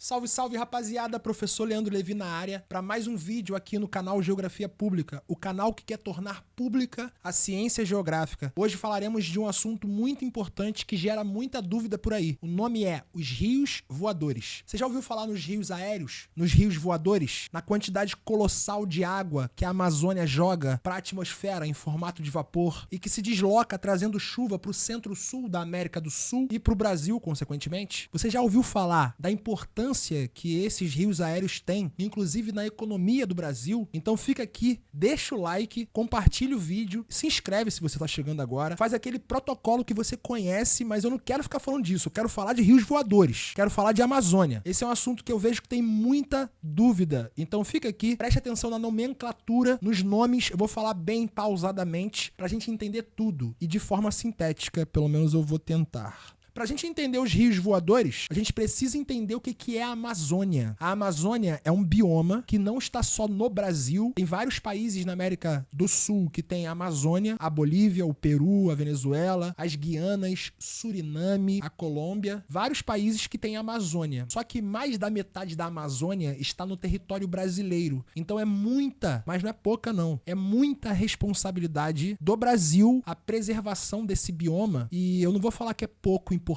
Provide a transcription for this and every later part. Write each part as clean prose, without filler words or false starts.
Salve, salve, rapaziada, professor Leandro Levi na área, para mais um vídeo aqui no canal Geografia Pública, o canal que quer tornar pública a ciência geográfica. Hoje falaremos de um assunto muito importante que gera muita dúvida por aí. O nome é os rios voadores. Você já ouviu falar nos rios aéreos? Nos rios voadores? Na quantidade colossal de água que a Amazônia joga para a atmosfera em formato de vapor e que se desloca trazendo chuva para o centro-sul da América do Sul e para o Brasil, consequentemente? Você já ouviu falar da importância que esses rios aéreos têm, inclusive na economia do Brasil? Então fica aqui, deixa o like, compartilha o vídeo, se inscreve se você está chegando agora, faz aquele protocolo que você conhece, mas eu não quero ficar falando disso, eu quero falar de rios voadores, quero falar de Amazônia. Esse é um assunto que eu vejo que tem muita dúvida, então fica aqui, preste atenção na nomenclatura, nos nomes, eu vou falar bem pausadamente pra gente entender tudo e de forma sintética, pelo menos eu vou tentar. Para a gente entender os rios voadores, a gente precisa entender o que é a Amazônia. A Amazônia é um bioma que não está só no Brasil. Tem vários países na América do Sul que tem a Amazônia, a Bolívia, o Peru, a Venezuela, as Guianas, Suriname, a Colômbia. Vários países que têm a Amazônia. Só que mais da metade da Amazônia está no território brasileiro. Então é muita, mas não é pouca não, é muita responsabilidade do Brasil a preservação desse bioma. E eu não vou falar que é pouco importante.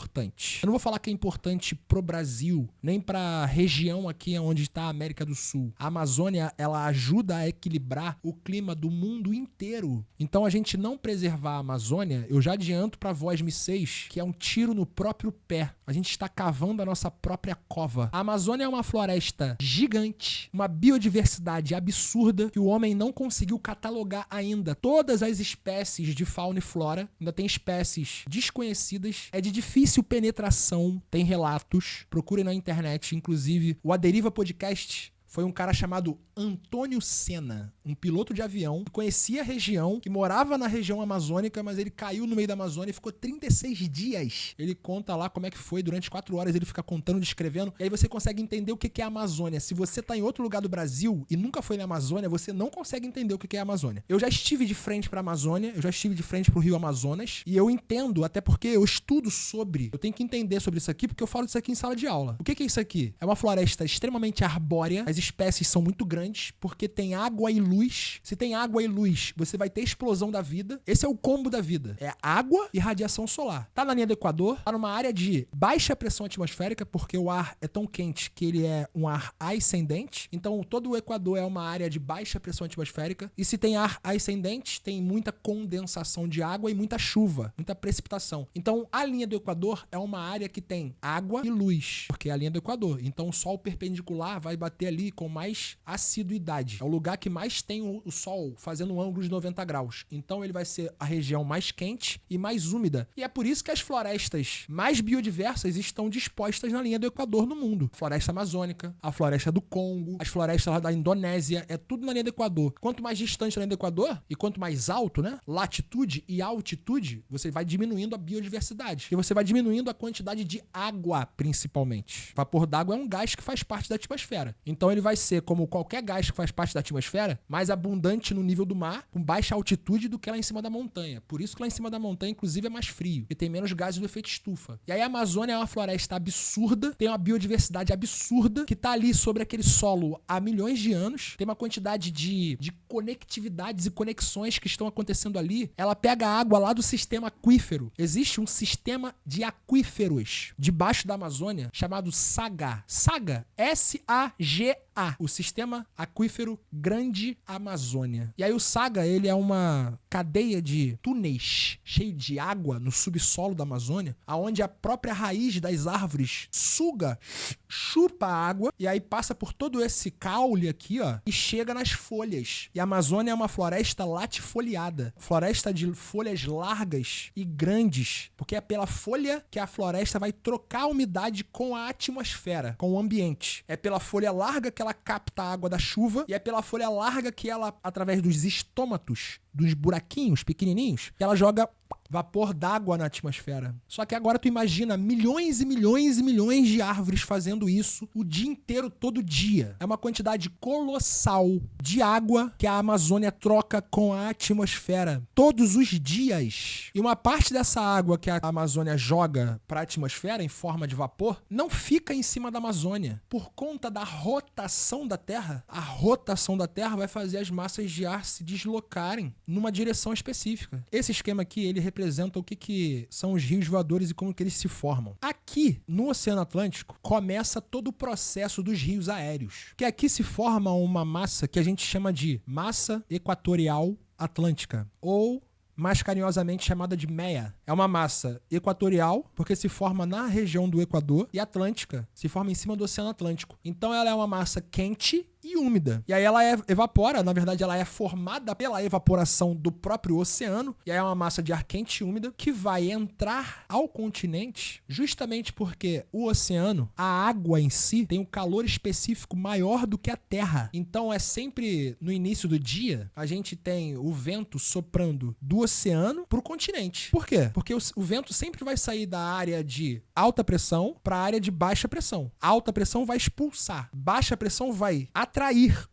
Eu não vou falar que é importante pro Brasil, nem pra região aqui onde está a América do Sul. A Amazônia, ela ajuda a equilibrar o clima do mundo inteiro. Então a gente não preservar a Amazônia, eu já adianto pra vós mísseis que é um tiro no próprio pé. A gente está cavando a nossa própria cova. A Amazônia é uma floresta gigante, uma biodiversidade absurda que o homem não conseguiu catalogar ainda. Todas as espécies de fauna e flora, ainda tem espécies desconhecidas, é de difícil penetração, tem relatos, procurem na internet, inclusive o A Deriva Podcast foi um cara chamado Antônio Senna, um piloto de avião que conhecia a região, que morava na região amazônica, mas ele caiu no meio da Amazônia e ficou 36 dias. Ele conta lá como é que foi, durante 4 horas ele fica contando, descrevendo, e aí você consegue entender o que é a Amazônia. Se você tá em outro lugar do Brasil e nunca foi na Amazônia, você não consegue entender o que é a Amazônia. Eu já estive de frente pra Amazônia, eu já estive de frente pro Rio Amazonas, e eu entendo, até porque eu estudo sobre, eu tenho que entender sobre isso aqui, porque eu falo disso aqui em sala de aula. O que é isso aqui? É uma floresta extremamente arbórea, as espécies são muito grandes, porque tem água e luz. Se tem água e luz, você vai ter explosão da vida. Esse é o combo da vida. É água e radiação solar. Tá na linha do Equador, tá numa área de baixa pressão atmosférica, porque o ar é tão quente que ele é um ar ascendente. Então, todo o Equador é uma área de baixa pressão atmosférica. E se tem ar ascendente, tem muita condensação de água e muita chuva, muita precipitação. Então, a linha do Equador é uma área que tem água e luz, porque é a linha do Equador. Então, o sol perpendicular vai bater ali com mais assiduidade. É o lugar que mais tem o sol fazendo um ângulo de 90 graus. Então ele vai ser a região mais quente e mais úmida. E é por isso que as florestas mais biodiversas estão dispostas na linha do Equador no mundo. Floresta amazônica, a floresta do Congo, as florestas lá da Indonésia, é tudo na linha do Equador. Quanto mais distante da linha do Equador e quanto mais alto, né, latitude e altitude, você vai diminuindo a biodiversidade. E você vai diminuindo a quantidade de água, principalmente. Vapor d'água é um gás que faz parte da atmosfera. Então ele vai ser como qualquer gás que faz parte da atmosfera, mais abundante no nível do mar, com baixa altitude do que lá em cima da montanha. Por isso que lá em cima da montanha, inclusive, é mais frio, e tem menos gases do efeito estufa. E aí a Amazônia é uma floresta absurda, tem uma biodiversidade absurda, que tá ali sobre aquele solo há milhões de anos, tem uma quantidade de conectividades e conexões que estão acontecendo ali. Ela pega a água lá do sistema aquífero. Existe um sistema de aquíferos debaixo da Amazônia chamado SAGA. SAGA, S-A-G-A. O Sistema Aquífero Grande Amazônia. E aí o SAGA, ele é uma cadeia de túneis cheio de água no subsolo da Amazônia, aonde a própria raiz das árvores chupa a água e aí passa por todo esse caule aqui, ó, e chega nas folhas. E a Amazônia é uma floresta latifoliada, floresta de folhas largas e grandes, porque é pela folha que a floresta vai trocar a umidade com a atmosfera, com o ambiente. É pela folha larga que ela capta a água da chuva e é pela folha larga que ela, através dos estômatos, dos buraquinhos pequenininhos, que ela joga vapor d'água na atmosfera. Só que agora tu imagina milhões e milhões e milhões de árvores fazendo isso o dia inteiro, todo dia. É uma quantidade colossal de água que a Amazônia troca com a atmosfera todos os dias. E uma parte dessa água que a Amazônia joga para a atmosfera em forma de vapor não fica em cima da Amazônia. Por conta da rotação da Terra, a rotação da Terra vai fazer as massas de ar se deslocarem numa direção específica. Esse esquema aqui, ele representa o que são os rios voadores e como que eles se formam. Aqui, no Oceano Atlântico, começa todo o processo dos rios aéreos, que aqui se forma uma massa que a gente chama de massa equatorial atlântica, ou mais carinhosamente chamada de MEA. É uma massa equatorial, porque se forma na região do Equador, e atlântica, se forma em cima do Oceano Atlântico. Então ela é uma massa quente e úmida. E aí ela evapora, na verdade ela é formada pela evaporação do próprio oceano, e aí é uma massa de ar quente e úmida que vai entrar ao continente justamente porque o oceano, a água em si, tem um calor específico maior do que a terra. Então é sempre no início do dia, a gente tem o vento soprando do oceano para o continente. Por quê? Porque o vento sempre vai sair da área de alta pressão para a área de baixa pressão. A alta pressão vai expulsar, baixa pressão vai atrair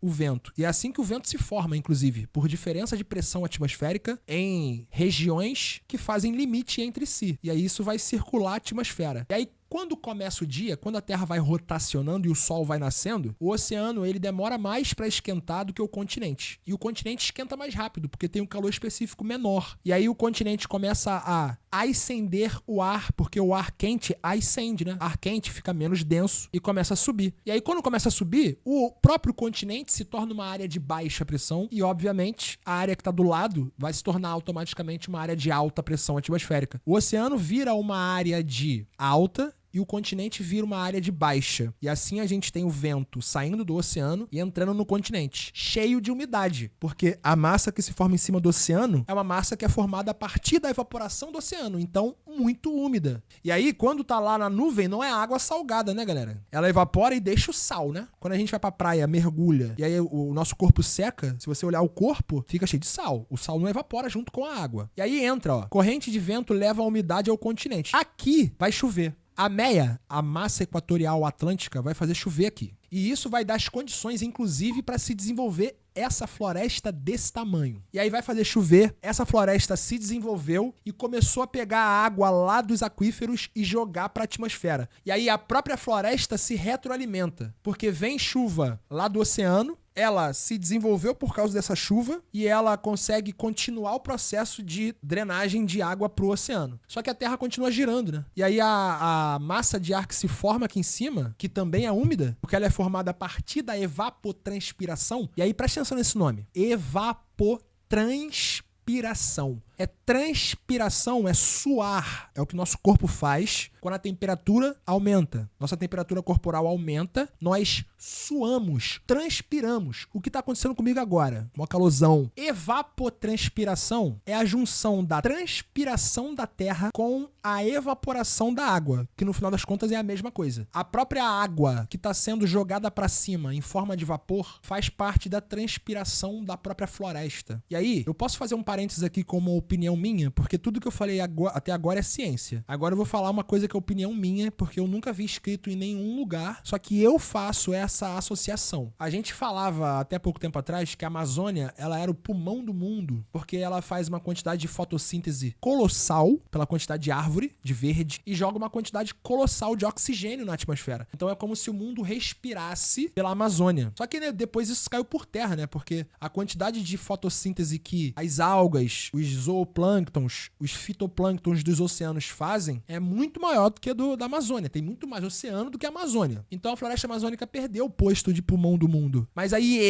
o vento. E é assim que o vento se forma, inclusive, por diferença de pressão atmosférica em regiões que fazem limite entre si. E aí isso vai circular a atmosfera. E aí, quando começa o dia, quando a Terra vai rotacionando e o Sol vai nascendo, o oceano ele demora mais para esquentar do que o continente. E o continente esquenta mais rápido, porque tem um calor específico menor. E aí o continente começa a ascender o ar, porque o ar quente ascende, né? Ar quente fica menos denso e começa a subir. E aí quando começa a subir, o próprio continente se torna uma área de baixa pressão e, obviamente, a área que está do lado vai se tornar automaticamente uma área de alta pressão atmosférica. O oceano vira uma área de alta e o continente vira uma área de baixa. E assim a gente tem o vento saindo do oceano e entrando no continente, cheio de umidade, porque a massa que se forma em cima do oceano é uma massa que é formada a partir da evaporação do oceano, então muito úmida. E aí, quando tá lá na nuvem, não é água salgada, né, galera? Ela evapora e deixa o sal, né? Quando a gente vai pra praia, mergulha, e aí o nosso corpo seca, se você olhar o corpo, fica cheio de sal. O sal não evapora junto com a água. E aí entra, ó, corrente de vento leva a umidade ao continente. Aqui vai chover. A MEA, a massa equatorial atlântica, vai fazer chover aqui. E isso vai dar as condições, inclusive, para se desenvolver essa floresta desse tamanho. E aí vai fazer chover, essa floresta se desenvolveu e começou a pegar a água lá dos aquíferos e jogar para a atmosfera. E aí a própria floresta se retroalimenta, porque vem chuva lá do oceano, ela se desenvolveu por causa dessa chuva e ela consegue continuar o processo de drenagem de água para o oceano. Só que a Terra continua girando, né? E aí a massa de ar que se forma aqui em cima, que também é úmida, porque ela é formada a partir da evapotranspiração. E aí presta atenção nesse nome. Evapotranspiração. É transpiração, é suar. É o que nosso corpo faz quando a temperatura aumenta. Nossa temperatura corporal aumenta, nós suamos, transpiramos. O que está acontecendo comigo agora? Uma calorzão. Evapotranspiração é a junção da transpiração da Terra com a evaporação da água, que no final das contas é a mesma coisa. A própria água que está sendo jogada para cima em forma de vapor faz parte da transpiração da própria floresta. E aí, eu posso fazer um parênteses aqui com uma opinião minha, porque tudo que eu falei até agora é ciência. Agora eu vou falar uma coisa que é opinião minha, porque eu nunca vi escrito em nenhum lugar, só que eu faço essa associação. A gente falava até pouco tempo atrás que a Amazônia, ela era o pulmão do mundo, porque ela faz uma quantidade de fotossíntese colossal, pela quantidade de árvore, de verde, e joga uma quantidade colossal de oxigênio na atmosfera. Então é como se o mundo respirasse pela Amazônia. Só que, né, depois isso caiu por terra, né? Porque a quantidade de fotossíntese que as algas, os zooplânctons, os fitoplânctons dos oceanos fazem é muito maior do que a da Amazônia. Tem muito mais oceano do que a Amazônia. Então a floresta amazônica perdeu o posto de pulmão do mundo. Mas aí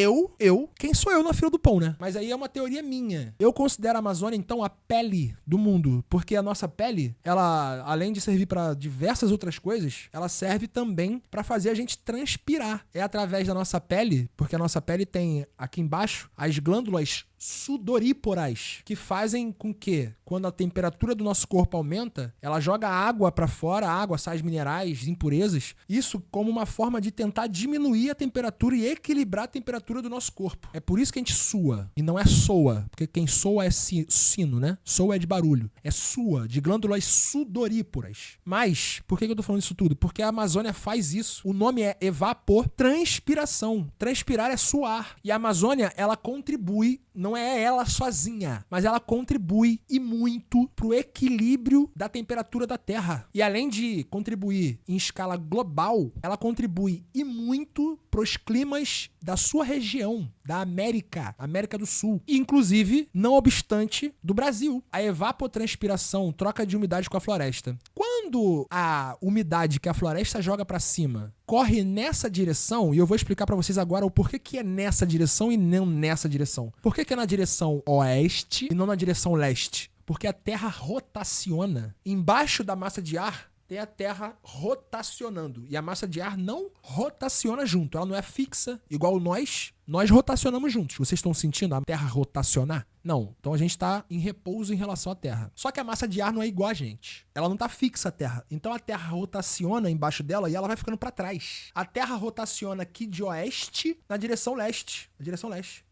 quem sou eu na fila do pão, né? Mas aí é uma teoria minha. Eu considero a Amazônia, então, a pele do mundo. Porque a nossa pele, ela, além de servir para diversas outras coisas, ela serve também para fazer a gente transpirar. É através da nossa pele, porque a nossa pele tem aqui embaixo as glândulas sudoríporas, que fazem com que, quando a temperatura do nosso corpo aumenta, ela joga água para fora, água, sais minerais, impurezas, isso como uma forma de tentar diminuir a temperatura e equilibrar a temperatura do nosso corpo. É por isso que a gente sua, e não é soa, porque quem soa é sino, né? Soa é de barulho. É sua, de glândulas sudoríparas. Mas, por que eu tô falando isso tudo? Porque a Amazônia faz isso. O nome é evapotranspiração. Transpirar é suar. E a Amazônia, ela contribui, não é ela sozinha, mas ela contribui e muito pro equilíbrio da temperatura da Terra. E além de contribuir em escala global, ela contribui e muito pros climas da sua região, da América do Sul. E, inclusive, não obstante, do Brasil. A evapotranspiração troca de umidade com a floresta. Quando a umidade que a floresta joga para cima corre nessa direção, e eu vou explicar para vocês agora o porquê que é nessa direção e não nessa direção. Por que é na direção oeste e não na direção leste? Porque a Terra rotaciona. Embaixo da massa de ar tem a Terra rotacionando. E a massa de ar não rotaciona junto. Ela não é fixa, igual nós. Nós rotacionamos juntos. Vocês estão sentindo a Terra rotacionar? Não. Então a gente está em repouso em relação à Terra. Só que a massa de ar não é igual a gente. Ela não está fixa, a Terra. Então a Terra rotaciona embaixo dela e ela vai ficando para trás. A Terra rotaciona aqui de oeste na direção leste. Na direção leste.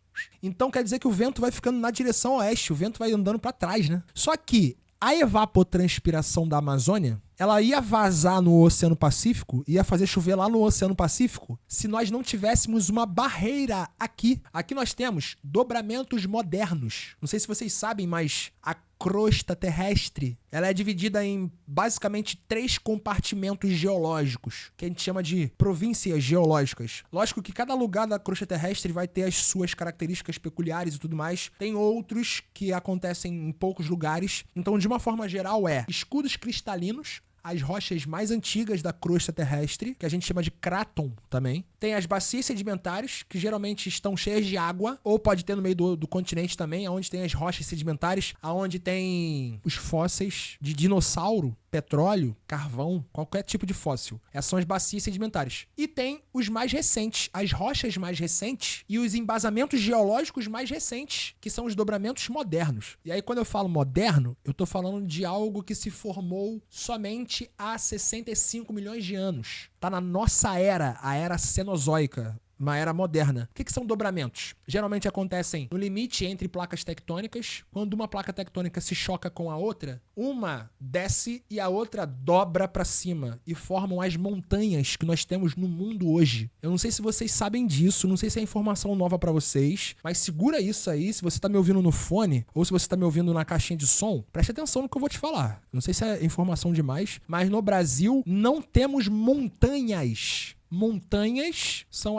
Então quer dizer que o vento vai ficando na direção oeste. O vento vai andando para trás, né? Só que a evapotranspiração da Amazônia, ela ia vazar no Oceano Pacífico, ia fazer chover lá no Oceano Pacífico, se nós não tivéssemos uma barreira aqui. Aqui nós temos dobramentos modernos. Não sei se vocês sabem, mas a crosta terrestre, ela é dividida em basicamente 3 compartimentos geológicos, que a gente chama de províncias geológicas. Lógico que cada lugar da crosta terrestre vai ter as suas características peculiares e tudo mais. Tem outros que acontecem em poucos lugares. Então, de uma forma geral, escudos cristalinos, as rochas mais antigas da crosta terrestre, que a gente chama de cráton também. Tem as bacias sedimentares, que geralmente estão cheias de água, ou pode ter no meio do continente também, onde tem as rochas sedimentares, onde tem os fósseis de dinossauro, petróleo, carvão, qualquer tipo de fóssil. Essas são as bacias sedimentares. E tem os mais recentes, as rochas mais recentes e os embasamentos geológicos mais recentes, que são os dobramentos modernos. E aí, quando eu falo moderno, eu tô falando de algo que se formou somente há 65 milhões de anos. Tá na nossa era, a era cenozoica, uma era moderna. O que são dobramentos? Geralmente acontecem no limite entre placas tectônicas. Quando uma placa tectônica se choca com a outra, uma desce e a outra dobra para cima e formam as montanhas que nós temos no mundo hoje. Eu não sei se vocês sabem disso, não sei se é informação nova para vocês, mas segura isso aí. Se você tá me ouvindo no fone ou se você tá me ouvindo na caixinha de som, preste atenção no que eu vou te falar. Não sei se é informação demais, mas no Brasil não temos montanhas. Montanhas são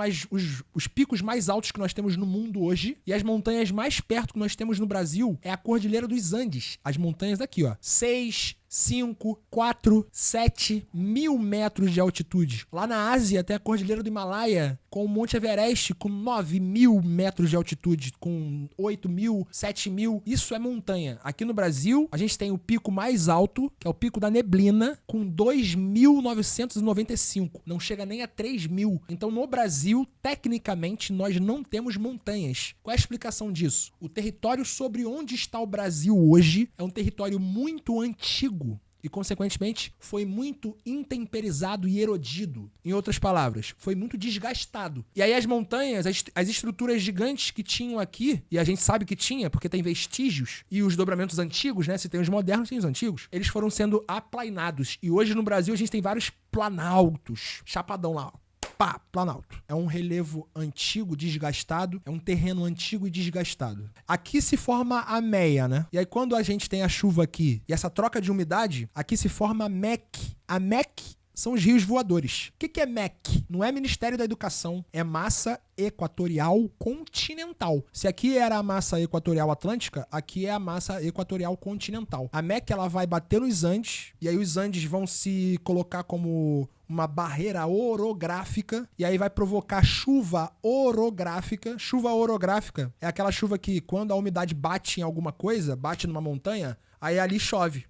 os picos mais altos que nós temos no mundo hoje, e as montanhas mais perto que nós temos no Brasil é a Cordilheira dos Andes. As montanhas daqui, ó, 6, 5, 4, 7 mil metros de altitude. Lá na Ásia tem a Cordilheira do Himalaia, com o Monte Everest com 9 mil metros de altitude, com 8 mil, 7 mil. Isso é montanha. Aqui no Brasil, a gente tem o pico mais alto, que é o Pico da Neblina, com 2.995. Não chega nem a 3 mil. Então, no Brasil, tecnicamente, nós não temos montanhas. Qual é a explicação disso? O território sobre onde está o Brasil hoje é um território muito antigo e, consequentemente, foi muito intemperizado e erodido. Em outras palavras, foi muito desgastado. E aí as montanhas, as estruturas gigantes que tinham aqui, e a gente sabe que tinha, porque tem vestígios, e os dobramentos antigos, né? Se tem os modernos, tem os antigos. Eles foram sendo aplainados. E hoje no Brasil a gente tem vários planaltos. Chapadão lá, ó. Pá, planalto. É um relevo antigo, desgastado. É um terreno antigo e desgastado. Aqui se forma a meia, né? E aí quando a gente tem a chuva aqui e essa troca de umidade, aqui se forma a MEC. A MEC são os rios voadores. O que é MEC? Não é Ministério da Educação, é Massa Equatorial Continental. Se aqui era a massa equatorial atlântica, aqui é a massa equatorial continental. A MEC, ela vai bater nos Andes, e aí os Andes vão se colocar como uma barreira orográfica, e aí vai provocar chuva orográfica. Chuva orográfica é aquela chuva que, quando a umidade bate em alguma coisa, bate numa montanha, aí ali chove.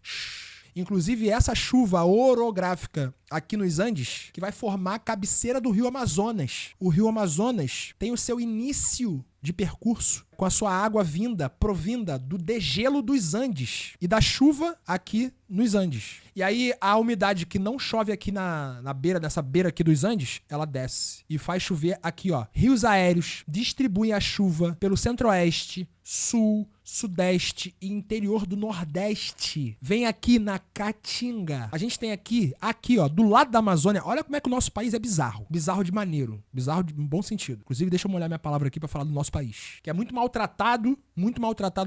Inclusive, essa chuva orográfica aqui nos Andes, que vai formar a cabeceira do Rio Amazonas. O Rio Amazonas tem o seu início de percurso com a sua água provinda do degelo dos Andes e da chuva aqui nos Andes. E aí a umidade que não chove aqui nessa beira aqui dos Andes, ela desce e faz chover aqui, ó. Rios aéreos distribuem a chuva pelo centro-oeste, sul, sudeste e interior do nordeste. Vem aqui na Caatinga. A gente tem aqui, ó, do lado da Amazônia. Olha como é que o nosso país é bizarro. Bizarro de maneiro. Bizarro de um bom sentido. Inclusive, deixa eu molhar minha palavra aqui pra falar do nosso país, que é muito maltratado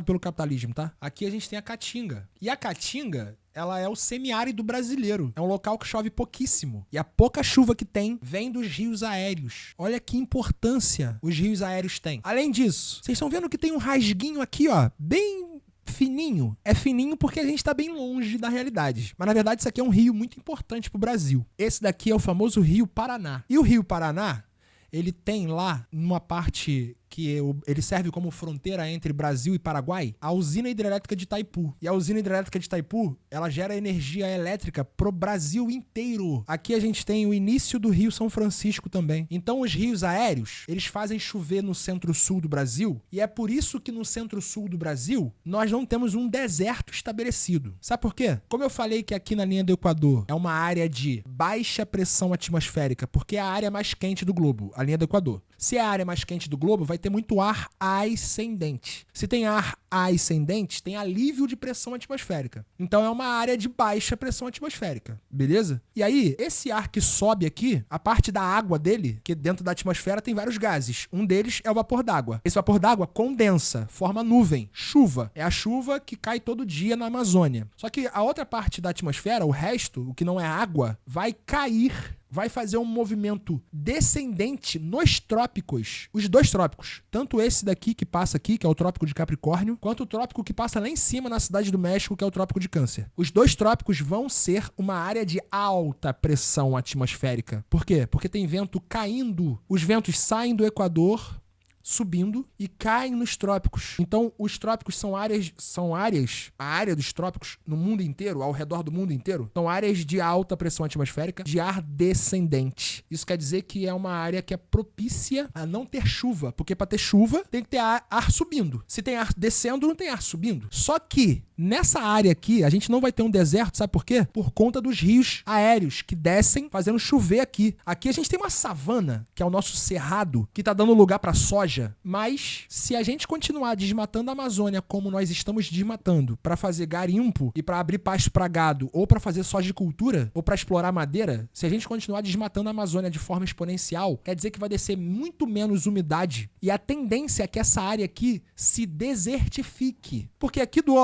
pelo capitalismo, tá? Aqui a gente tem a Caatinga. E a Caatinga, ela é o semiárido brasileiro. É um local que chove pouquíssimo. E a pouca chuva que tem vem dos rios aéreos. Olha que importância os rios aéreos têm. Além disso, vocês estão vendo que tem um rasguinho aqui, ó, bem fininho. É fininho porque a gente tá bem longe da realidade. Mas na verdade isso aqui é um rio muito importante pro Brasil. Esse daqui é o famoso Rio Paraná. E o Rio Paraná, ele tem lá numa parte que ele serve como fronteira entre Brasil e Paraguai, a usina hidrelétrica de Itaipu. E a usina hidrelétrica de Itaipu, ela gera energia elétrica pro Brasil inteiro. Aqui a gente tem o início do Rio São Francisco também. Então os rios aéreos, eles fazem chover no centro-sul do Brasil, e é por isso que no centro-sul do Brasil, nós não temos um deserto estabelecido. Sabe por quê? Como eu falei que aqui na linha do Equador é uma área de baixa pressão atmosférica, porque é a área mais quente do globo, a linha do Equador. Se é a área mais quente do globo, vai ter muito ar ascendente. Se tem ar ascendente, tem alívio de pressão atmosférica. Então é uma área de baixa pressão atmosférica, beleza? E aí, esse ar que sobe aqui, a parte da água dele, que dentro da atmosfera tem vários gases. Um deles é o vapor d'água. Esse vapor d'água condensa, forma nuvem, chuva. É a chuva que cai todo dia na Amazônia. Só que a outra parte da atmosfera, o resto, o que não é água, vai cair, vai fazer um movimento descendente nos trópicos. Os dois trópicos. Tanto esse daqui que passa aqui, que é o Trópico de Capricórnio, quanto o trópico que passa lá em cima na Cidade do México, que é o Trópico de Câncer. Os dois trópicos vão ser uma área de alta pressão atmosférica. Por quê? Porque tem vento caindo. Os ventos saem do Equador, subindo e caem nos trópicos. Então, os trópicos são áreas, a área dos trópicos no mundo inteiro, ao redor do mundo inteiro, são áreas de alta pressão atmosférica, de ar descendente. Isso quer dizer que é uma área que é propícia a não ter chuva, porque para ter chuva tem que ter ar subindo. Se tem ar descendo, não tem ar subindo. Só que nessa área aqui, a gente não vai ter um deserto, sabe por quê? Por conta dos rios aéreos que descem fazendo chover aqui. Aqui a gente tem uma savana, que é o nosso cerrado, que tá dando lugar para soja. Mas se a gente continuar desmatando a Amazônia como nós estamos desmatando para fazer garimpo e para abrir pasto para gado, ou para fazer sojicultura, ou para explorar madeira, se a gente continuar desmatando a Amazônia de forma exponencial, quer dizer que vai descer muito menos umidade. E a tendência é que essa área aqui se desertifique. Porque aqui do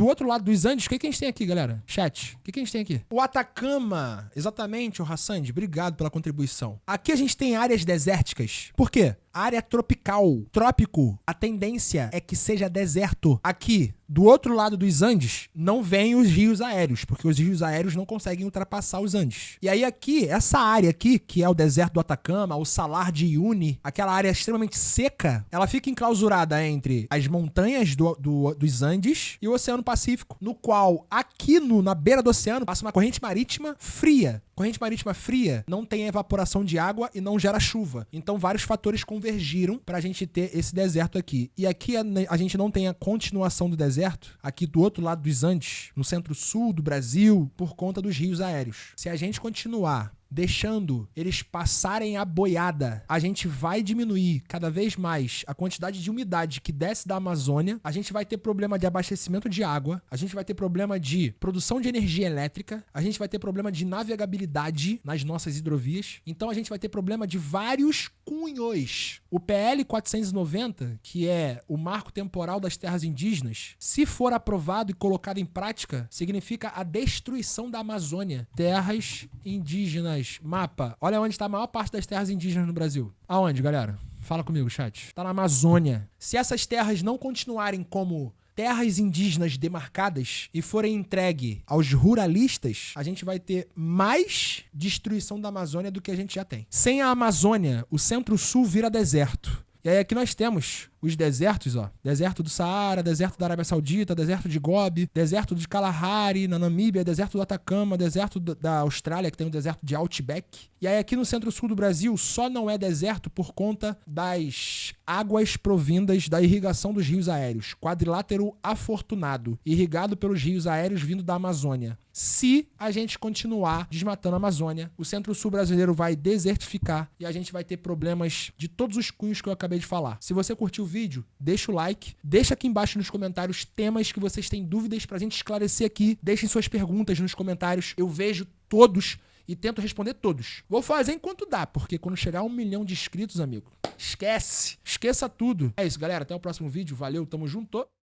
outro lado dos Andes, o que a gente tem aqui, galera? Chat, o que a gente tem aqui? O Atacama. Exatamente, o Hassand, obrigado pela contribuição. Aqui a gente tem áreas desérticas. Por quê? Área tropical. Trópico, a tendência é que seja deserto. Aqui, do outro lado dos Andes, não vem os rios aéreos, porque os rios aéreos não conseguem ultrapassar os Andes. E aí aqui, essa área aqui, que é o deserto do Atacama, o Salar de Uyuni, aquela área extremamente seca, ela fica enclausurada entre as montanhas dos Andes e o Oceano Pacífico, no qual aqui na beira do oceano passa uma corrente marítima fria. Corrente marítima fria não tem evaporação de água e não gera chuva. Então vários fatores convergiram para a gente ter esse deserto aqui. E aqui a gente não tem a continuação do deserto, aqui do outro lado dos Andes, no centro-sul do Brasil, por conta dos rios aéreos. Se a gente continuar deixando eles passarem a boiada, a gente vai diminuir cada vez mais a quantidade de umidade que desce da Amazônia, a gente vai ter problema de abastecimento de água, a gente vai ter problema de produção de energia elétrica, a gente vai ter problema de navegabilidade nas nossas hidrovias, então a gente vai ter problema de vários cunhos. O PL 490, que é o marco temporal das terras indígenas, se for aprovado e colocado em prática, significa a destruição da Amazônia. Terras indígenas. Mapa. Olha onde está a maior parte das terras indígenas no Brasil. Aonde, galera? Fala comigo, chat. Está na Amazônia. Se essas terras não continuarem como terras indígenas demarcadas e forem entregues aos ruralistas, a gente vai ter mais destruição da Amazônia do que a gente já tem. Sem a Amazônia, o centro-sul vira deserto. E aí aqui nós temos os desertos, ó. Deserto do Saara, deserto da Arábia Saudita, deserto de Gobi, deserto de Kalahari, na Namíbia, deserto do Atacama, deserto da Austrália, que tem o deserto de Outback. E aí aqui no centro-sul do Brasil só não é deserto por conta das águas provindas da irrigação dos rios aéreos. Quadrilátero afortunado, irrigado pelos rios aéreos vindo da Amazônia. Se a gente continuar desmatando a Amazônia, o centro-sul brasileiro vai desertificar e a gente vai ter problemas de todos os cunhos que eu acabei de falar. Se você curtiu o vídeo, deixa o like, deixa aqui embaixo nos comentários temas que vocês têm dúvidas pra gente esclarecer aqui. Deixem suas perguntas nos comentários, eu vejo todos e tento responder todos. Vou fazer enquanto dá, porque quando chegar a 1 milhão de inscritos, amigo, esqueça tudo. É isso, galera, até o próximo vídeo, valeu, tamo junto.